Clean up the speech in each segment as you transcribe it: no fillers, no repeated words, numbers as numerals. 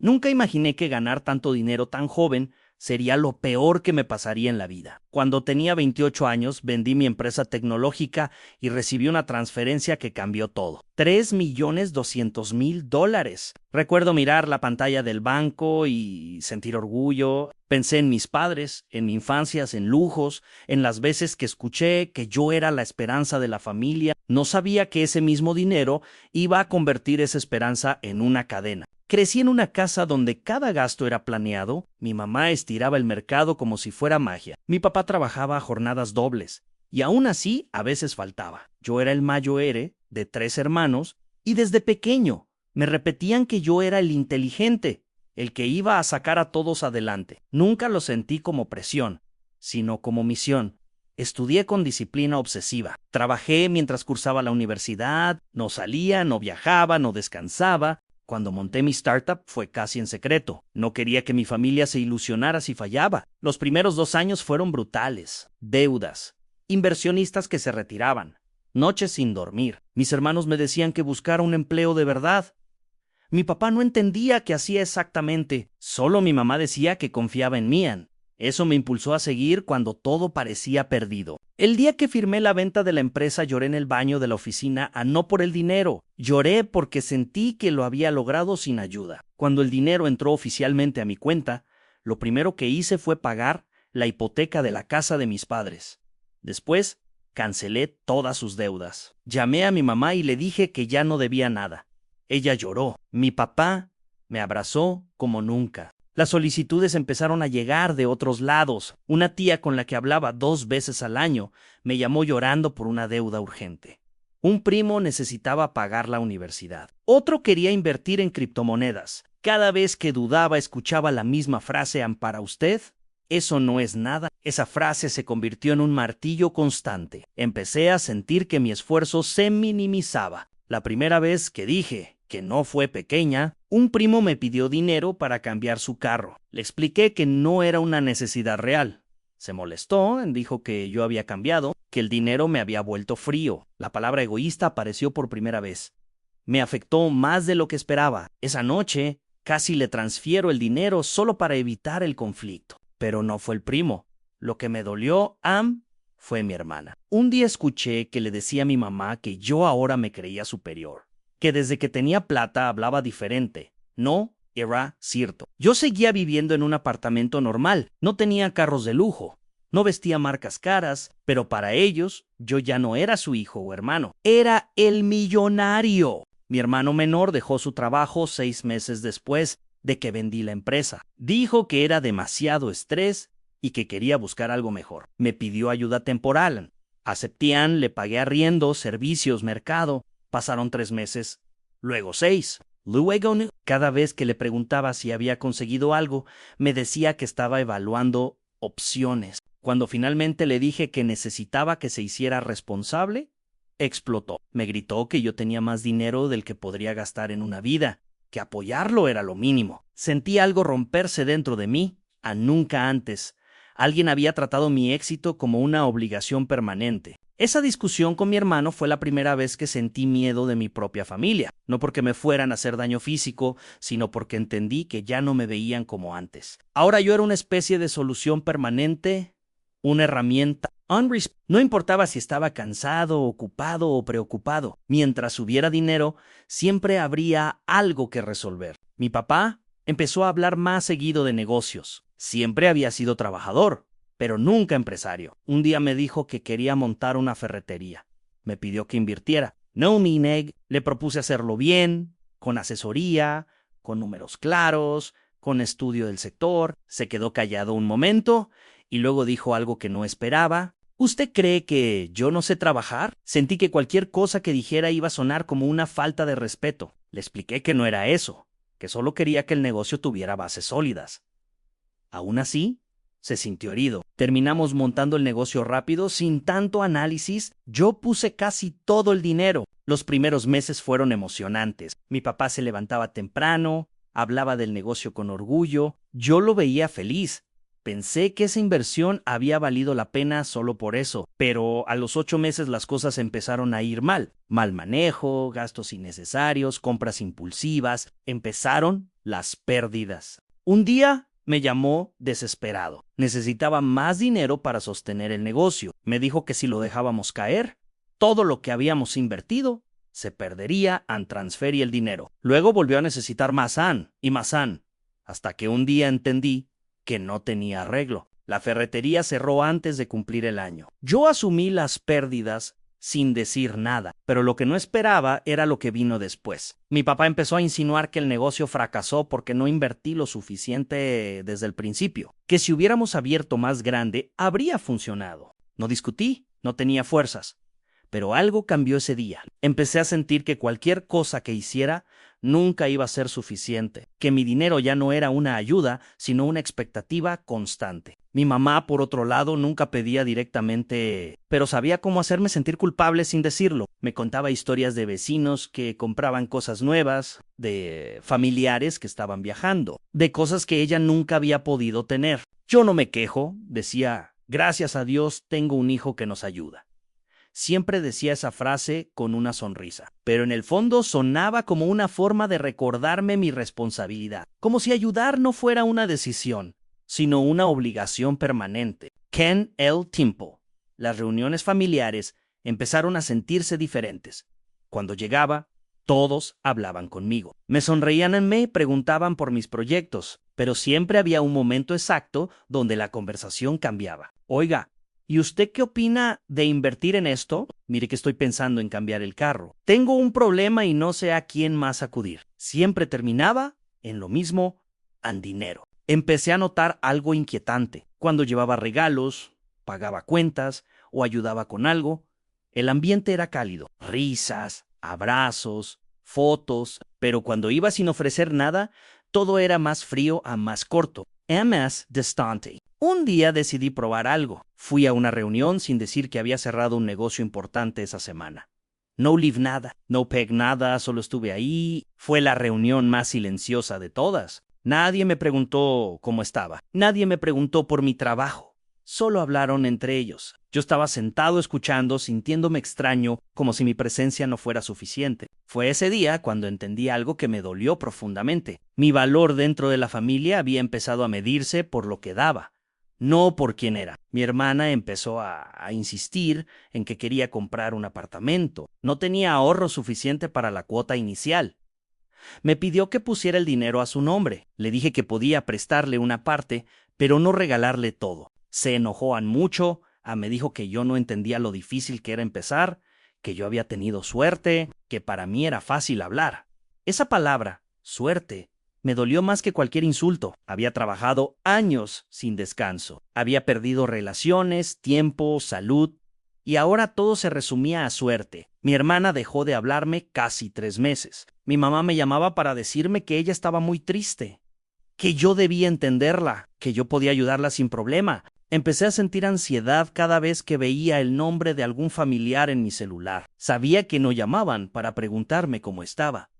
Nunca imaginé que ganar tanto dinero tan joven sería lo peor que me pasaría en la vida. Cuando tenía 28 años, vendí mi empresa tecnológica y recibí una transferencia que cambió todo. $3.200.000. Recuerdo mirar la pantalla del banco y sentir orgullo. Pensé en mis padres, en mi infancia, en lujos, en las veces que escuché que yo era la esperanza de la familia. No sabía que ese mismo dinero iba a convertir esa esperanza en una cadena. Crecí en una casa donde cada gasto era planeado. Mi mamá estiraba el mercado como si fuera magia. Mi papá trabajaba a jornadas dobles y aún así a veces faltaba. Yo era el mayor de 3 hermanos y desde pequeño me repetían que yo era el inteligente, el que iba a sacar a todos adelante. Nunca lo sentí como presión, sino como misión. Estudié con disciplina obsesiva. Trabajé mientras cursaba la universidad, no salía, no viajaba, no descansaba. Cuando monté mi startup fue casi en secreto. No quería que mi familia se ilusionara si fallaba. Los primeros 2 años fueron brutales. Deudas, inversionistas que se retiraban, noches sin dormir. Mis hermanos me decían que buscara un empleo de verdad. Mi papá no entendía qué hacía exactamente. Solo mi mamá decía que confiaba en mí. Eso me impulsó a seguir cuando todo parecía perdido. El día que firmé la venta de la empresa lloré en el baño de la oficina, no por el dinero. Lloré porque sentí que lo había logrado sin ayuda. Cuando el dinero entró oficialmente a mi cuenta, lo primero que hice fue pagar la hipoteca de la casa de mis padres. Después, cancelé todas sus deudas. Llamé a mi mamá y le dije que ya no debía nada. Ella lloró. Mi papá me abrazó como nunca. Las solicitudes empezaron a llegar de otros lados. Una tía con la que hablaba 2 veces al año me llamó llorando por una deuda urgente. Un primo necesitaba pagar la universidad. Otro quería invertir en criptomonedas. Cada vez que dudaba escuchaba la misma frase: ¿para usted? Eso no es nada. Esa frase se convirtió en un martillo constante. Empecé a sentir que mi esfuerzo se minimizaba. La primera vez que dije que no fue pequeña, un primo me pidió dinero para cambiar su carro. Le expliqué que no era una necesidad real. Se molestó, dijo que yo había cambiado, que el dinero me había vuelto frío. La palabra egoísta apareció por primera vez. Me afectó más de lo que esperaba. Esa noche casi le transfiero el dinero solo para evitar el conflicto. Pero no fue el primo. Lo que me dolió, fue mi hermana. Un día escuché que le decía a mi mamá que yo ahora me creía superior, que desde que tenía plata hablaba diferente. No era cierto. Yo seguía viviendo en un apartamento normal, no tenía carros de lujo, no vestía marcas caras, pero para ellos yo ya no era su hijo o hermano, era el millonario. Mi hermano menor dejó su trabajo 6 meses después de que vendí la empresa. Dijo que era demasiado estrés y que quería buscar algo mejor. Me pidió ayuda temporal. Acepté, le pagué arriendo, servicios, mercado. Pasaron 3 meses, luego 6. Luego, cada vez que le preguntaba si había conseguido algo, me decía que estaba evaluando opciones. Cuando finalmente le dije que necesitaba que se hiciera responsable, explotó. Me gritó que yo tenía más dinero del que podría gastar en una vida, que apoyarlo era lo mínimo. Sentí algo romperse dentro de mí, nunca antes. Alguien había tratado mi éxito como una obligación permanente. Esa discusión con mi hermano fue la primera vez que sentí miedo de mi propia familia, no porque me fueran a hacer daño físico, sino porque entendí que ya no me veían como antes. Ahora yo era una especie de solución permanente, una herramienta. No importaba si estaba cansado, ocupado o preocupado. Mientras hubiera dinero, siempre habría algo que resolver. Mi papá empezó a hablar más seguido de negocios. Siempre había sido trabajador, pero nunca empresario. Un día me dijo que quería montar una ferretería. Me pidió que invirtiera. No, le propuse hacerlo bien, con asesoría, con números claros, con estudio del sector. Se quedó callado un momento y luego dijo algo que no esperaba. ¿Usted cree que yo no sé trabajar? Sentí que cualquier cosa que dijera iba a sonar como una falta de respeto. Le expliqué que no era eso, que solo quería que el negocio tuviera bases sólidas. Aún así, se sintió herido. Terminamos montando el negocio rápido, sin tanto análisis. Yo puse casi todo el dinero. Los primeros meses fueron emocionantes. Mi papá se levantaba temprano, hablaba del negocio con orgullo. Yo lo veía feliz. Pensé que esa inversión había valido la pena solo por eso, pero a los 8 meses las cosas empezaron a ir mal. Mal manejo, gastos innecesarios, compras impulsivas. Empezaron las pérdidas. Un día me llamó desesperado. Necesitaba más dinero para sostener el negocio. Me dijo que si lo dejábamos caer, todo lo que habíamos invertido se perdería al transferir el dinero. Luego volvió a necesitar más y más, hasta que un día entendí que no tenía arreglo. La ferretería cerró antes de cumplir el año. Yo asumí las pérdidas sin decir nada, pero lo que no esperaba era lo que vino después. Mi papá empezó a insinuar que el negocio fracasó porque no invertí lo suficiente desde el principio, que si hubiéramos abierto más grande habría funcionado. No discutí, no tenía fuerzas. Pero algo cambió ese día. Empecé a sentir que cualquier cosa que hiciera nunca iba a ser suficiente, que mi dinero ya no era una ayuda, sino una expectativa constante. Mi mamá, por otro lado, nunca pedía directamente, pero sabía cómo hacerme sentir culpable sin decirlo. Me contaba historias de vecinos que compraban cosas nuevas, de familiares que estaban viajando, de cosas que ella nunca había podido tener. Yo no me quejo, decía, gracias a Dios tengo un hijo que nos ayuda. Siempre decía esa frase con una sonrisa, pero en el fondo sonaba como una forma de recordarme mi responsabilidad, como si ayudar no fuera una decisión, sino una obligación permanente. Ken L. Timple. Las reuniones familiares empezaron a sentirse diferentes. Cuando llegaba, todos hablaban conmigo. Me sonreían en mí y preguntaban por mis proyectos, pero siempre había un momento exacto donde la conversación cambiaba. Oiga, ¿y usted qué opina de invertir en esto? Mire que estoy pensando en cambiar el carro. Tengo un problema y no sé a quién más acudir. Siempre terminaba en lo mismo, en dinero. Empecé a notar algo inquietante. Cuando llevaba regalos, pagaba cuentas o ayudaba con algo, el ambiente era cálido. Risas, abrazos, fotos, pero cuando iba sin ofrecer nada, todo era más frío a más corto. MS distante. Un día decidí probar algo. Fui a una reunión sin decir que había cerrado un negocio importante esa semana. No leave nada, no peg nada, solo estuve ahí. Fue la reunión más silenciosa de todas. Nadie me preguntó cómo estaba. Nadie me preguntó por mi trabajo. Solo hablaron entre ellos. Yo estaba sentado escuchando, sintiéndome extraño, como si mi presencia no fuera suficiente. Fue ese día cuando entendí algo que me dolió profundamente. Mi valor dentro de la familia había empezado a medirse por lo que daba, no por quién era. Mi hermana empezó a insistir en que quería comprar un apartamento. No tenía ahorro suficiente para la cuota inicial. Me pidió que pusiera el dinero a su nombre. Le dije que podía prestarle una parte, pero no regalarle todo. Se enojó mucho, me dijo que yo no entendía lo difícil que era empezar, que yo había tenido suerte, que para mí era fácil hablar. Esa palabra, suerte, me dolió más que cualquier insulto. Había trabajado años sin descanso. Había perdido relaciones, tiempo, salud, y ahora todo se resumía a suerte. Mi hermana dejó de hablarme casi 3 meses. Mi mamá me llamaba para decirme que ella estaba muy triste, que yo debía entenderla, que yo podía ayudarla sin problema. Empecé a sentir ansiedad cada vez que veía el nombre de algún familiar en mi celular. Sabía que no llamaban para preguntarme cómo estaba.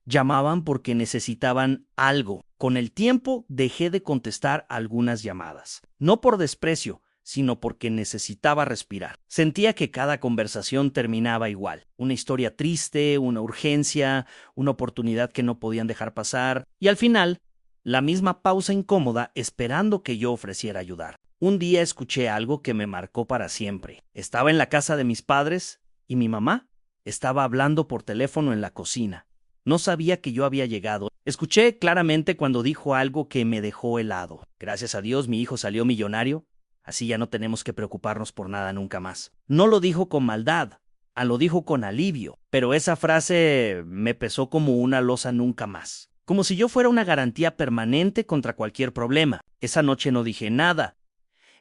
Llamaban porque necesitaban algo. Con el tiempo dejé de contestar algunas llamadas. No por desprecio, sino porque necesitaba respirar. Sentía que cada conversación terminaba igual. Una historia triste, una urgencia, una oportunidad que no podían dejar pasar. Y al final, la misma pausa incómoda esperando que yo ofreciera ayudar. Un día escuché algo que me marcó para siempre. Estaba en la casa de mis padres y mi mamá estaba hablando por teléfono en la cocina. No sabía que yo había llegado. Escuché claramente cuando dijo algo que me dejó helado. Gracias a Dios mi hijo salió millonario, así ya no tenemos que preocuparnos por nada nunca más. No lo dijo con maldad, lo dijo con alivio, pero esa frase me pesó como una losa nunca más. Como si yo fuera una garantía permanente contra cualquier problema. Esa noche no dije nada.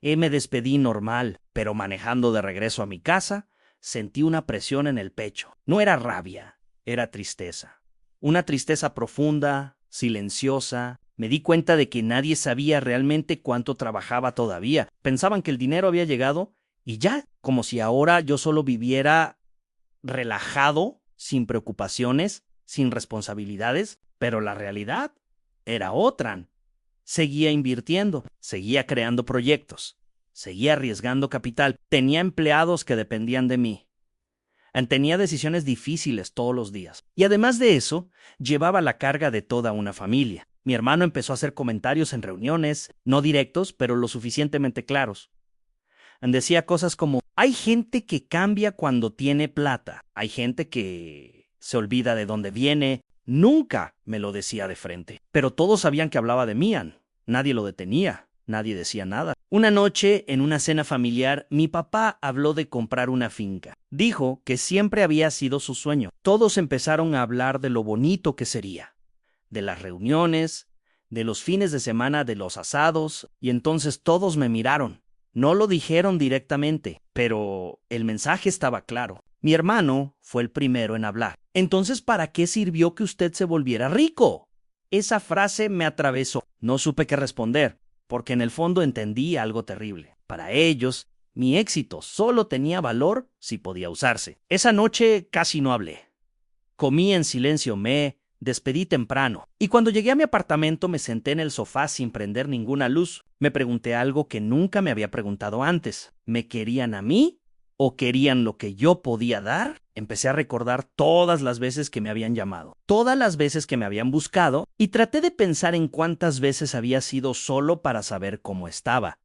Me despedí normal, pero manejando de regreso a mi casa, sentí una presión en el pecho. No era rabia, era tristeza. Una tristeza profunda, silenciosa. Me di cuenta de que nadie sabía realmente cuánto trabajaba todavía. Pensaban que el dinero había llegado y ya, como si ahora yo solo viviera relajado, sin preocupaciones, sin responsabilidades, pero la realidad era otra. Seguía invirtiendo, seguía creando proyectos, seguía arriesgando capital, tenía empleados que dependían de mí. Tenía decisiones difíciles todos los días. Y además de eso, llevaba la carga de toda una familia. Mi hermano empezó a hacer comentarios en reuniones, no directos, pero lo suficientemente claros. Decía cosas como, hay gente que cambia cuando tiene plata, hay gente que se olvida de dónde viene. Nunca me lo decía de frente, pero todos sabían que hablaba de mí. Nadie lo detenía, nadie decía nada. Una noche, en una cena familiar, mi papá habló de comprar una finca. Dijo que siempre había sido su sueño. Todos empezaron a hablar de lo bonito que sería, de las reuniones, de los fines de semana, de los asados, y entonces todos me miraron. No lo dijeron directamente, pero el mensaje estaba claro. Mi hermano fue el primero en hablar. Entonces, ¿para qué sirvió que usted se volviera rico? Esa frase me atravesó. No supe qué responder, porque en el fondo entendí algo terrible. Para ellos, mi éxito solo tenía valor si podía usarse. Esa noche casi no hablé. Comí en silencio, me despedí temprano, y cuando llegué a mi apartamento me senté en el sofá sin prender ninguna luz. Me pregunté algo que nunca me había preguntado antes. ¿Me querían a mí o querían lo que yo podía dar? Empecé a recordar todas las veces que me habían llamado, todas las veces que me habían buscado, y traté de pensar en cuántas veces había sido solo para saber cómo estaba.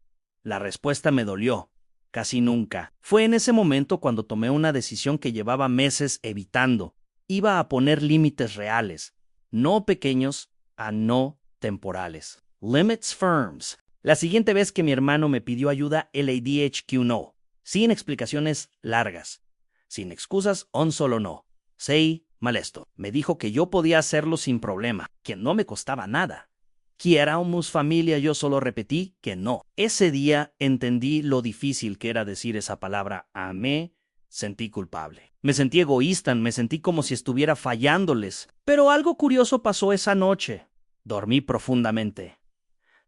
La respuesta me dolió. Casi nunca. Fue en ese momento cuando tomé una decisión que llevaba meses evitando. Iba a poner límites reales, no pequeños, no temporales. Limits firms. La siguiente vez que mi hermano me pidió ayuda, el ADHQ no. Sin explicaciones largas. Sin excusas, un solo no. Sei molesto. Me dijo que yo podía hacerlo sin problema, que no me costaba nada. Que éramos familia, yo solo repetí que no. Ese día entendí lo difícil que era decir esa palabra. Amé. Sentí culpable. Me sentí egoísta, me sentí como si estuviera fallándoles. Pero algo curioso pasó esa noche. Dormí profundamente.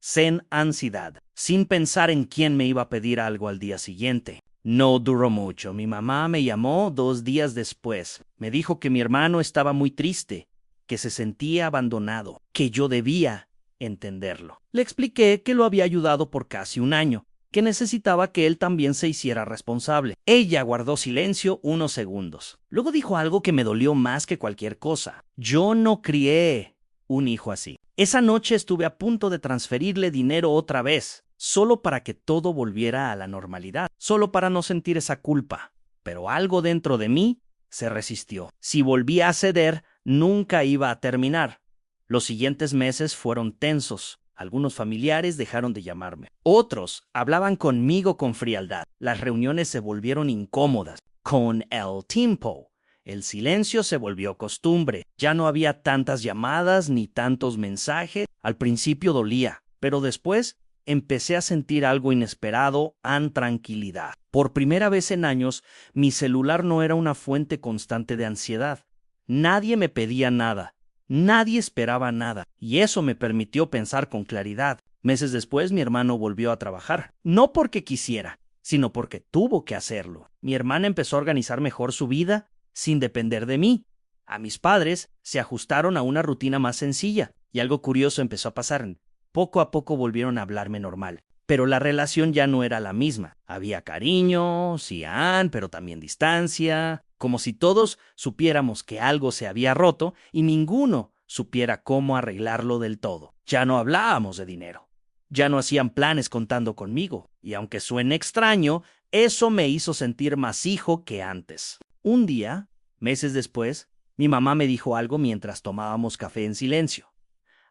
Sin ansiedad, sin pensar en quién me iba a pedir algo al día siguiente. No duró mucho. Mi mamá me llamó 2 días después. Me dijo que mi hermano estaba muy triste, que se sentía abandonado, que yo debía entenderlo. Le expliqué que lo había ayudado por casi un año, que necesitaba que él también se hiciera responsable. Ella guardó silencio unos segundos. Luego dijo algo que me dolió más que cualquier cosa. Yo no crié un hijo así. Esa noche estuve a punto de transferirle dinero otra vez, solo para que todo volviera a la normalidad, solo para no sentir esa culpa. Pero algo dentro de mí se resistió. Si volvía a ceder, nunca iba a terminar. Los siguientes meses fueron tensos. Algunos familiares dejaron de llamarme. Otros hablaban conmigo con frialdad. Las reuniones se volvieron incómodas. Con el tiempo, el silencio se volvió costumbre. Ya no había tantas llamadas ni tantos mensajes. Al principio dolía, pero después empecé a sentir algo inesperado, tranquilidad. Por primera vez en años, mi celular no era una fuente constante de ansiedad. Nadie me pedía nada. Nadie esperaba nada, y eso me permitió pensar con claridad. Meses después, mi hermano volvió a trabajar. No porque quisiera, sino porque tuvo que hacerlo. Mi hermana empezó a organizar mejor su vida sin depender de mí. A mis padres se ajustaron a una rutina más sencilla, y algo curioso empezó a pasar. Poco a poco volvieron a hablarme normal. Pero la relación ya no era la misma. Había cariño, sí, pero también distancia, como si todos supiéramos que algo se había roto y ninguno supiera cómo arreglarlo del todo. Ya no hablábamos de dinero. Ya no hacían planes contando conmigo. Y aunque suene extraño, eso me hizo sentir más hijo que antes. Un día, meses después, mi mamá me dijo algo mientras tomábamos café en silencio.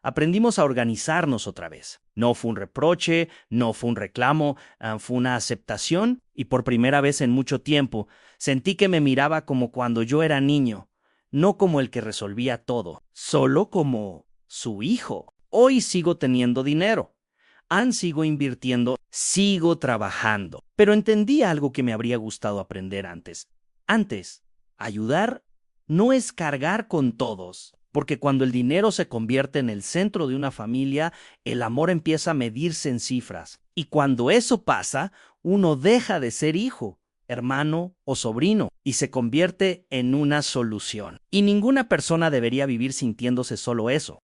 Aprendimos a organizarnos otra vez. No fue un reproche, no fue un reclamo, fue una aceptación, y por primera vez en mucho tiempo sentí que me miraba como cuando yo era niño, no como el que resolvía todo, solo como su hijo. Hoy sigo teniendo dinero, sigo invirtiendo, sigo trabajando, pero entendí algo que me habría gustado aprender antes. Antes, ayudar no es cargar con todos. Porque cuando el dinero se convierte en el centro de una familia, el amor empieza a medirse en cifras. Y cuando eso pasa, uno deja de ser hijo, hermano o sobrino y se convierte en una solución. Y ninguna persona debería vivir sintiéndose solo eso.